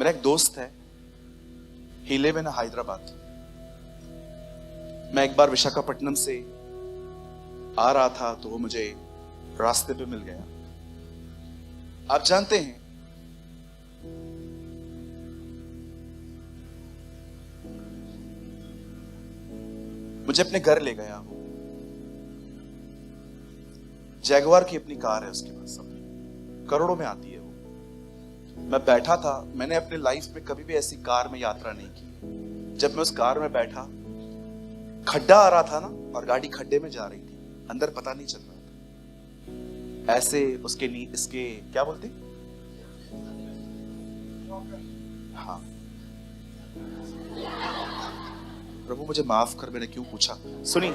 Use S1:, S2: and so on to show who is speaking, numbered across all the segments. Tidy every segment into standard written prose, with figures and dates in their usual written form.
S1: मेरा एक दोस्त है, ही लिव इन हैदराबाद। मैं एक बार विशाखापट्टनम से आ रहा था तो वो मुझे रास्ते पे मिल गया। आप जानते हैं, मुझे अपने घर ले गया। वो जैगवार की अपनी कार है उसके पास, सब करोड़ों में आती है वो। मैं बैठा था, मैंने अपने लाइफ में कभी भी ऐसी कार में यात्रा नहीं की। जब मैं उस कार में बैठा, खड्डा आ रहा था ना, और गाड़ी खड्डे में जा रही थी, अंदर पता नहीं चल रहा था। ऐसे उसके इसके क्या बोलते, हाँ, प्रभु मुझे माफ कर, मैंने क्यों पूछा। सुनिए,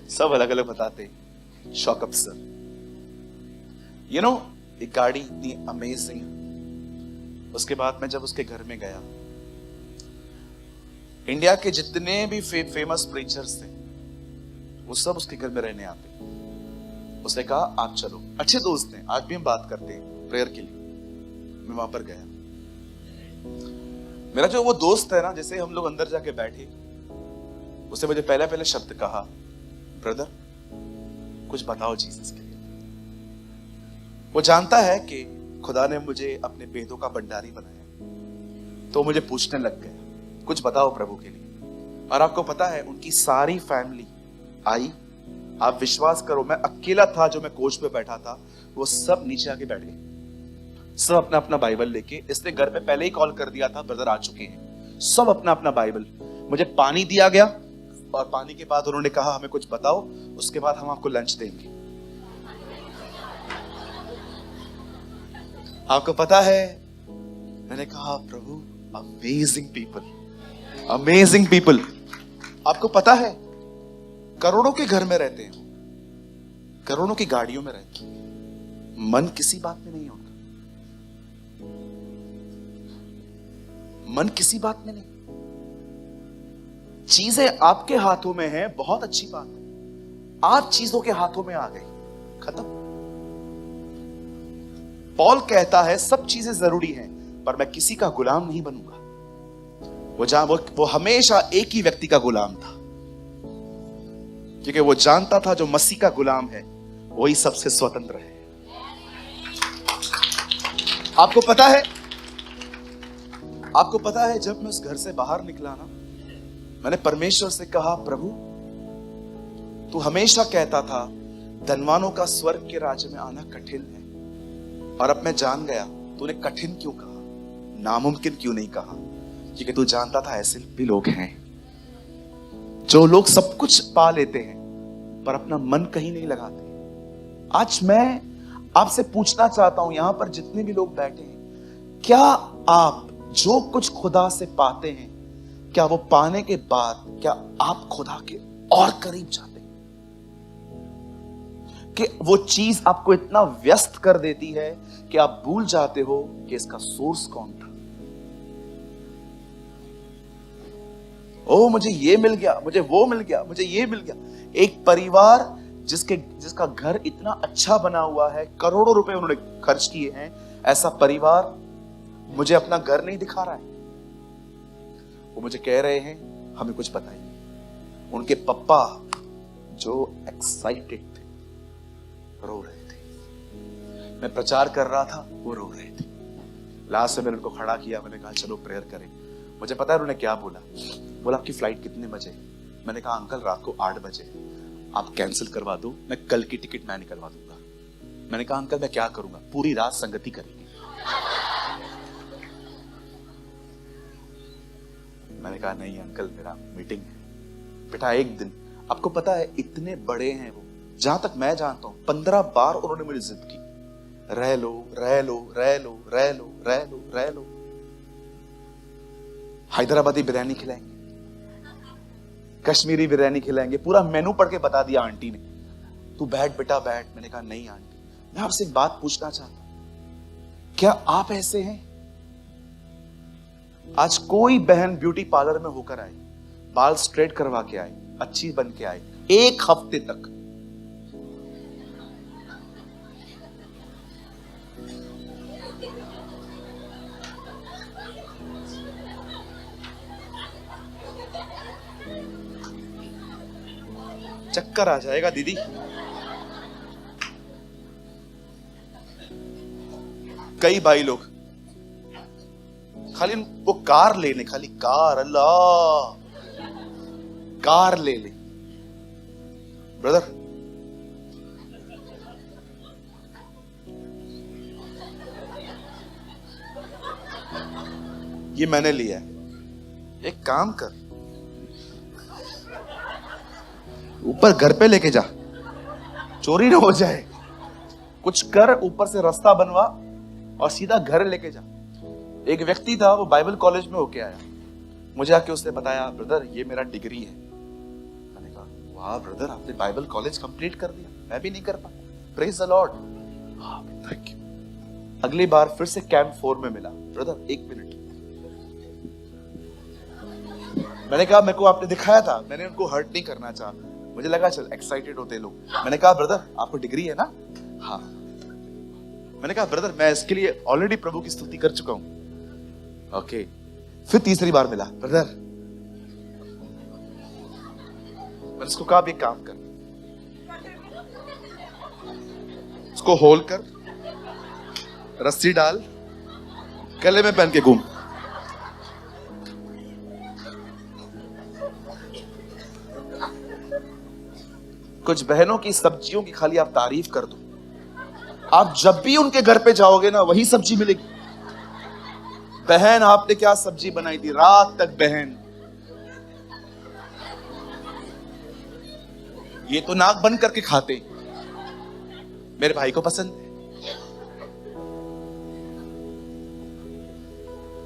S1: सब अलग अलग बताते हैं। शॉकअप सर, यू नो, एक गाड़ी इतनी अमेजिंग। उसके बाद मैं जब उसके घर में गया, इंडिया के जितने भी फेमस प्रीचर्स थे वो सब उसके घर में रहने आते। उसने कहा आप चलो, अच्छे दोस्त हैं, आज भी हम बात करते हैं प्रेयर के लिए। मैं वहां पर गया। मेरा जो वो दोस्त है ना, जैसे हम लोग अंदर जाके बैठे, उसने मुझे पहले पहले शब्द कहा, ब्रदर कुछ बताओ जीसस के लिए। वो जानता है कि खुदा ने मुझे अपने वेदों का भंडारी बनाया, तो मुझे पूछने लग गया कुछ बताओ प्रभु के लिए। और आपको पता है, उनकी सारी फैमिली आई। आप विश्वास करो, मैं अकेला था जो मैं कोच पे बैठा था, वो सब नीचे आके बैठ गए, सब अपना अपना बाइबल लेके। इसने घर पे पहले ही कॉल कर दिया था, ब्रदर आ चुके हैं। सब अपना अपना बाइबल। मुझे पानी दिया गया, और पानी के बाद उन्होंने कहा हमें कुछ बताओ, उसके बाद हम आपको लंच देंगे। आपको पता है, मैंने कहा प्रभु, अमेजिंग पीपल, अमेजिंग पीपल। आपको पता है, करोड़ों के घर में रहते हैं, करोड़ों की गाड़ियों में रहते हैं, मन किसी बात में नहीं होता, मन किसी बात में नहीं। चीजें आपके हाथों में है, बहुत अच्छी बात है। आप चीजों के हाथों में आ गए, खत्म। पॉल कहता है सब चीजें जरूरी हैं, पर मैं किसी का गुलाम नहीं बनूंगा। वो हमेशा एक ही व्यक्ति का गुलाम था, क्योंकि वो जानता था जो मसीह का गुलाम है वही सबसे स्वतंत्र है। आपको पता है, जब मैं उस घर से बाहर निकला ना, मैंने परमेश्वर से कहा, प्रभु तू हमेशा कहता था धनवानों का स्वर्ग के राज्य में आना कठिन है, और अब मैं जान गया तूने कठिन क्यों कहा, नामुमकिन क्यों नहीं कहा। क्योंकि तू जानता था ऐसे भी लोग हैं जो लोग सब कुछ पा लेते हैं पर अपना मन कहीं नहीं लगाते। आज मैं आपसे पूछना चाहता हूं, यहां पर जितने भी लोग बैठे हैं, क्या आप जो कुछ खुदा से पाते हैं, क्या वो पाने के बाद क्या आप खुदा के और करीब जाते हैं? कि वो चीज आपको इतना व्यस्त कर देती है कि आप भूल जाते हो कि इसका सोर्स कौन था। ओ मुझे ये मिल गया, मुझे वो मिल गया, मुझे ये मिल गया। एक परिवार जिसका घर इतना अच्छा बना हुआ है, करोड़ों रुपए उन्होंने खर्च किए हैं, ऐसा परिवार मुझे अपना घर नहीं दिखा रहा है। वो मुझे कह रहे हैं हमें कुछ बताइए। उनके पप्पा जो एक्साइटेड थे, रो रहे थे। मैं प्रचार कर रहा था, वो रो रहे थे। लास्ट में मैंने उनको खड़ा किया, मैंने कहा चलो प्रेयर करें। मुझे पता है उन्होंने क्या बोला आपकी फ्लाइट कितने बजे? मैंने कहा अंकल रात को 8 बजे, आप कैंसिल करवा दो, मैं कल की टिकट मैं निकलवा दूंगा। मैंने कहा अंकल मैं क्या करूंगा, पूरी रात संगति करेंगे। मैंने कहा नहीं अंकल मेरा मीटिंग है। बेटा एक दिन, आपको पता है इतने बड़े हैं वो, जहां तक मैं जानता हूं 15 बार उन्होंने मुझे जिद की, रह लो रह लो रह लो रह लो रह लो रह लो। हैदराबादी बिरयानी खिलाएंगे, कश्मीरी बिरयानी खिलाएंगे, पूरा मेनू पढ़ के बता दिया आंटी ने, तू बैठ बेटा बैठ। मैंने कहा नहीं आंटी, मैं आपसे एक बात पूछना चाहता हूं, क्या आप ऐसे हैं? आज कोई बहन ब्यूटी पार्लर में होकर आई, बाल स्ट्रेट करवा के आई, अच्छी बन के आई, 1 हफ्ते तक चक्कर आ जाएगा दीदी। कई भाई लोग खाली वो कार ले ले, खाली कार, अल्लाह कार ले ले। ब्रदर ये मैंने लिया है, एक काम कर, ऊपर घर पे लेके जा, चोरी ना हो जाए, कुछ कर, ऊपर से रास्ता बनवा और सीधा घर लेके जा। एक व्यक्ति था, वो बाइबल कॉलेज में होके आया, मुझे आके उसने बताया, ब्रदर ये मेरा डिग्री है। मैंने कहा वाह ब्रदर, आपने बाइबल कॉलेज कंप्लीट कर दिया, मैं भी नहीं कर पाया। Praise the Lord, thank you. अगली बार फिर से कैंप 4 में मिला, ब्रदर 1 मिनट। मैंने कहा मेरे को आपने दिखाया था, मैंने उनको हर्ट नहीं करना चाहा, मुझे लगा चल एक्साइटेड होते लोग। मैंने कहा ब्रदर आपको डिग्री है ना? हाँ। मैंने कहा ब्रदर मैं इसके लिए ऑलरेडी प्रभु की स्तुति कर चुका हूं। ओके। फिर तीसरी बार मिला, ब्रदर मैंने उसको कहा अब एक काम कर, उसको होल कर, रस्सी डाल, गले में पहन के घूम। कुछ बहनों की सब्जियों की खाली आप तारीफ कर दो, आप जब भी उनके घर पे जाओगे ना वही सब्जी मिलेगी। बहन आपने क्या सब्जी बनाई थी रात तक? बहन ये तो नाक बंद करके खाते, मेरे भाई को पसंद है।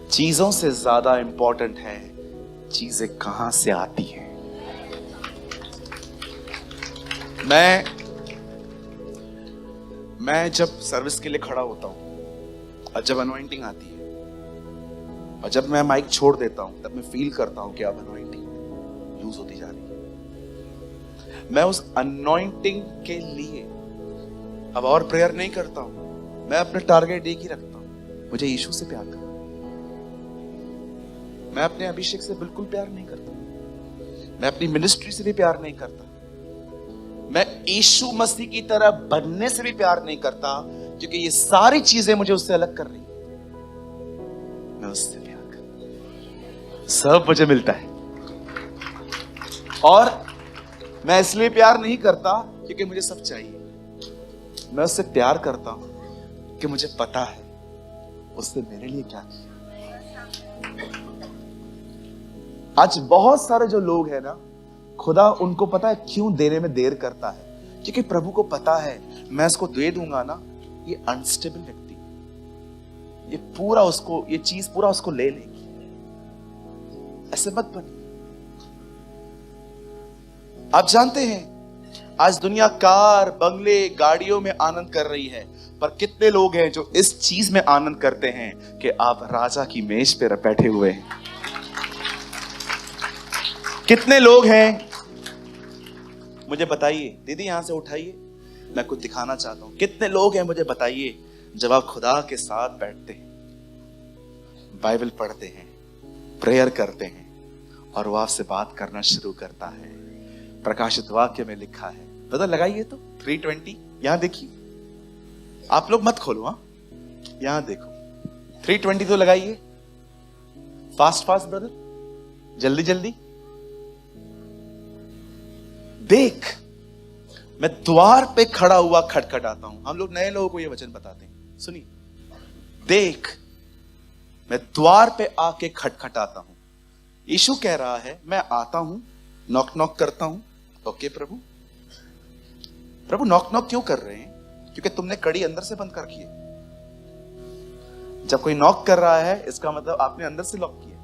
S1: चीजों से ज्यादा इंपॉर्टेंट है चीजें कहां से आती हैं। मैं जब सर्विस के लिए खड़ा होता हूं और जब अनॉइंटिंग आती है और जब मैं माइक छोड़ देता हूं, तब मैं फील करता हूं कि अब अनॉइंटिंग लूज होती जा रही है। मैं उस अनॉइंटिंग के लिए अब और प्रेयर नहीं करता हूं, मैं अपना टारगेट एक ही रखता हूं, मुझे यीशु से प्यार करना। मैं अपने अभिषेक से बिल्कुल प्यार नहीं करता, मैं अपनी मिनिस्ट्री से भी प्यार नहीं करता, मैं यीशु मसीह की तरह बनने से भी प्यार नहीं करता, क्योंकि ये सारी चीजें मुझे उससे अलग कर रही। मैं उससे प्यार करता, सब मुझे मिलता है। और मैं इसलिए प्यार नहीं करता क्योंकि मुझे सब चाहिए, मैं उससे प्यार करता हूं कि मुझे पता है उसने मेरे लिए क्या किया। आज बहुत सारे जो लोग हैं ना, खुदा उनको पता है क्यों देने में देर करता है, क्योंकि प्रभु को पता है मैं इसको दे दूंगा ना, ये अनस्टेबल व्यक्ति, ये पूरा उसको, ये चीज पूरा उसको ले लेगी। ऐसे मत बनिए। आप जानते हैं आज दुनिया कार, बंगले, गाड़ियों में आनंद कर रही है, पर कितने लोग हैं जो इस चीज में आनंद करते हैं कि आप राजा की मेज पे बैठे हुए हैं। कितने लोग हैं, मुझे बताइए दीदी, यहां से उठाइए, मैं कुछ दिखाना चाहता हूं। कितने लोग हैं मुझे बताइए, जब आप खुदा के साथ बैठते हैं, बाइबल पढ़ते हैं, प्रेयर करते हैं और वो आपसे बात करना शुरू करता है। प्रकाशित वाक्य में लिखा है, पता लगाइए तो 3:20, यहां देखिए, आप लोग मत खोलो, हाँ यहां देखो 3:20 तो लगाइए, फास्ट फास्ट ब्रदर, जल्दी जल्दी। देख मैं द्वार पे खड़ा हुआ खटखटाता हूं। हम लोग नए लोगों को यह वचन बताते हैं, सुनिए, देख मैं द्वार पे आके खटखटाता हूं। यीशु कह रहा है मैं आता हूं, नॉक नॉक करता हूं। ओके प्रभु, प्रभु नॉक नॉक क्यों कर रहे हैं? क्योंकि तुमने कड़ी अंदर से बंद कर रखी है। जब कोई नॉक कर रहा है इसका मतलब आपने अंदर से लॉक किया।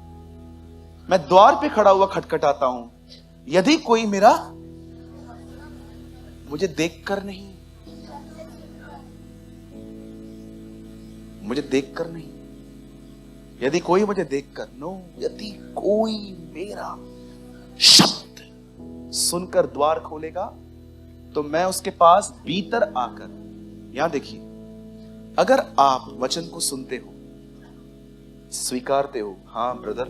S1: मैं द्वार पे खड़ा हुआ खटखटाता हूं, यदि कोई मेरा, मुझे देखकर नहीं, मुझे देखकर नहीं, यदि कोई मुझे देखकर, नो, यदि कोई मेरा शब्द सुनकर द्वार खोलेगा तो मैं उसके पास भीतर आकर, यहां देखिए, अगर आप वचन को सुनते हो, स्वीकारते हो, हाँ ब्रदर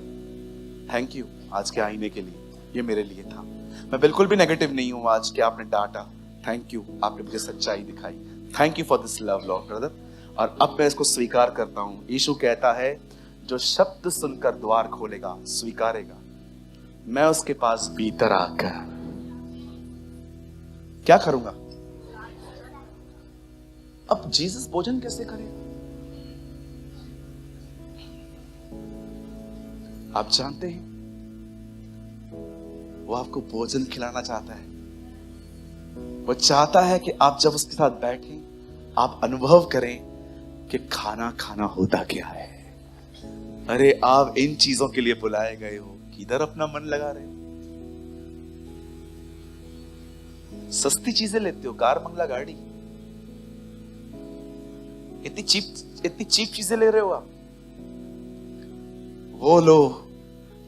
S1: थैंक यू आज के आईने के लिए, ये मेरे लिए था, मैं बिल्कुल भी नेगेटिव नहीं हूं आज कि आपने डांटा। थैंक यू, आपने मुझे सच्चाई दिखाई। Thank you for this love Lord brother. और अब मैं इसको स्वीकार करता हूं। यीशु कहता है जो शब्द सुनकर द्वार खोलेगा, स्वीकारेगा, मैं उसके पास भीतर आकर क्या करूंगा? अब जीसस भोजन कैसे करेगा? आप जानते हैं वो आपको भोजन खिलाना चाहता है। वो चाहता है कि आप जब उसके साथ बैठें, आप अनुभव करें कि खाना खाना होता क्या है। अरे आप इन चीजों के लिए बुलाए गए हो, किधर अपना मन लगा रहे हो? सस्ती चीजें लेते हो, कार बंगला गाड़ी, इतनी चीप चीजें ले रहे हो आप। वो लो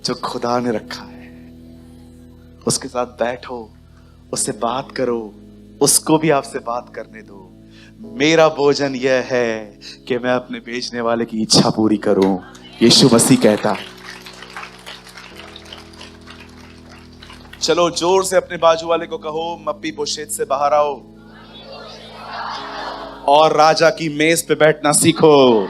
S1: जो खुदा ने रखा है, उसके साथ बैठो, उससे बात करो, उसको भी आपसे बात करने दो। मेरा भोजन यह है कि मैं अपने बेचने वाले की इच्छा पूरी करूं, यीशु मसीह कहता। चलो जोर से अपने बाजू वाले को कहो, मप्पी बोशेत से बाहर आओ और राजा की मेज पे बैठना सीखो।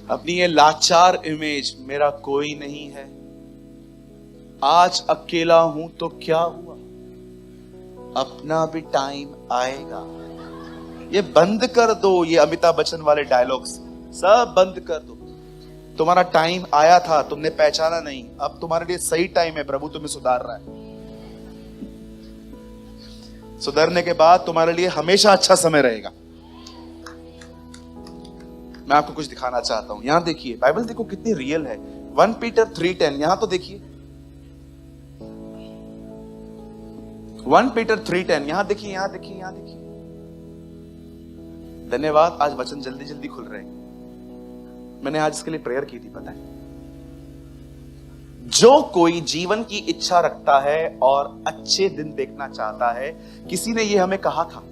S1: अपनी ये लाचार इमेज, मेरा कोई नहीं है, आज अकेला हूं तो क्या हुआ, अपना भी टाइम आएगा। ये बंद कर दो, ये अमिताभ बच्चन वाले डायलॉग्स सब बंद कर दो। तुम्हारा टाइम आया था, तुमने पहचाना नहीं, अब तुम्हारे लिए सही टाइम है, प्रभु तुम्हें सुधार रहा है। सुधरने के बाद तुम्हारे लिए हमेशा अच्छा समय रहेगा। मैं आपको कुछ दिखाना चाहता हूं। यहां देखिए, बाइबल देखो कितनी रियल है। 1 पीटर 3:10, यहां तो देखिए 1 पीटर 3:10, यहां देखिए, यहां देखिए, यहां देखिए। धन्यवाद, आज वचन जल्दी जल्दी खुल रहे हैं। मैंने आज इसके लिए प्रेयर की थी, पता है? जो कोई जीवन की इच्छा रखता है और अच्छे दिन देखना चाहता है, किसी ने ये हमें कहा था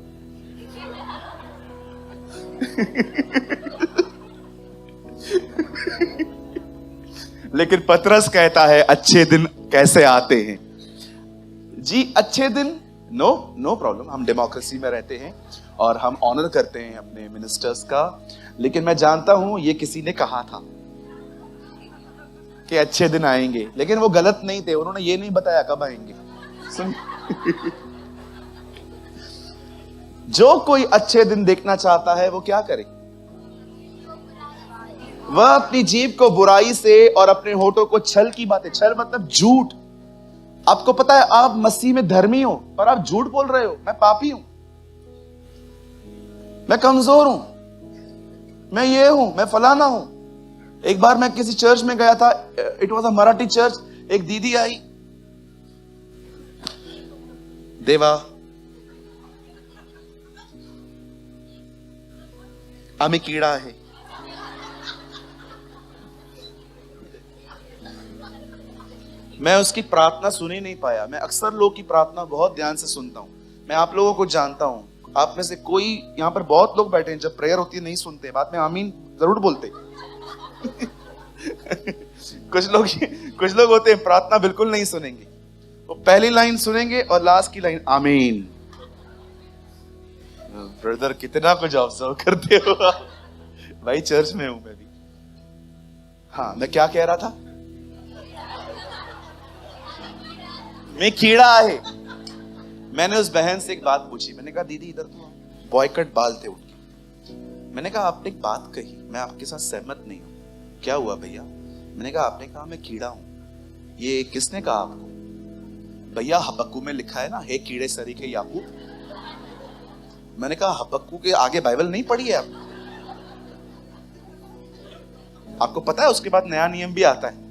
S1: लेकिन पतरस कहता है अच्छे दिन कैसे आते हैं जी। अच्छे दिन नो प्रॉब्लम, हम डेमोक्रेसी में रहते हैं और हम ऑनर करते हैं अपने मिनिस्टर्स का। लेकिन मैं जानता हूं ये किसी ने कहा था कि अच्छे दिन आएंगे, लेकिन वो गलत नहीं थे, उन्होंने ये नहीं बताया कब आएंगे। सुन जो कोई अच्छे दिन देखना चाहता है वो क्या करे? वह अपनी जीभ को बुराई से और अपने होठों को छल की बातें, छल मतलब झूठ। आपको पता है आप मसीह में धर्मी हो, पर आप झूठ बोल रहे हो। मैं पापी हूं, मैं कमजोर हूं, मैं ये हूं, मैं फलाना हूं। एक बार मैं किसी चर्च में गया था, it was a Marathi church. एक दीदी आई, देवा आम्ही कीड़ा है। मैं उसकी प्रार्थना सुन ही नहीं पाया। मैं अक्सर लोग की प्रार्थना बहुत ध्यान से सुनता हूं। मैं आप लोगों को जानता हूं, आप में से कोई यहां पर बहुत लोग बैठे हैं, जब प्रेयर होती है नहीं सुनते, बाद में आमीन जरूर बोलते कुछ लोग होते हैं प्रार्थना बिल्कुल नहीं सुनेंगे, वो पहली लाइन सुनेंगे और लास्ट की लाइन आमीन। ब्रदर कितना कुछ ऑब्जर्व करते हो भाई, चर्च में हूं मैं भी। हाँ, मैं क्या कह रहा था? मैं कीड़ा है। मैंने उस बहन से एक बात पूछी, मैंने कहा दीदी इधर तो बॉयकट बाल थे उनके। मैंने कहा आपने एक बात कही, मैं आपके साथ सहमत नहीं हूं। क्या हुआ भैया? मैंने कहा आपने कहा मैं कीड़ा हूं, ये किसने कहा आपको? भैया हबक्कू में लिखा है ना, हे कीड़े सरीखे याकूब। मैंने कहा हबक्कू के आगे बाइबल नहीं पढ़ी है आपको पता है उसके बाद नया नियम भी आता है।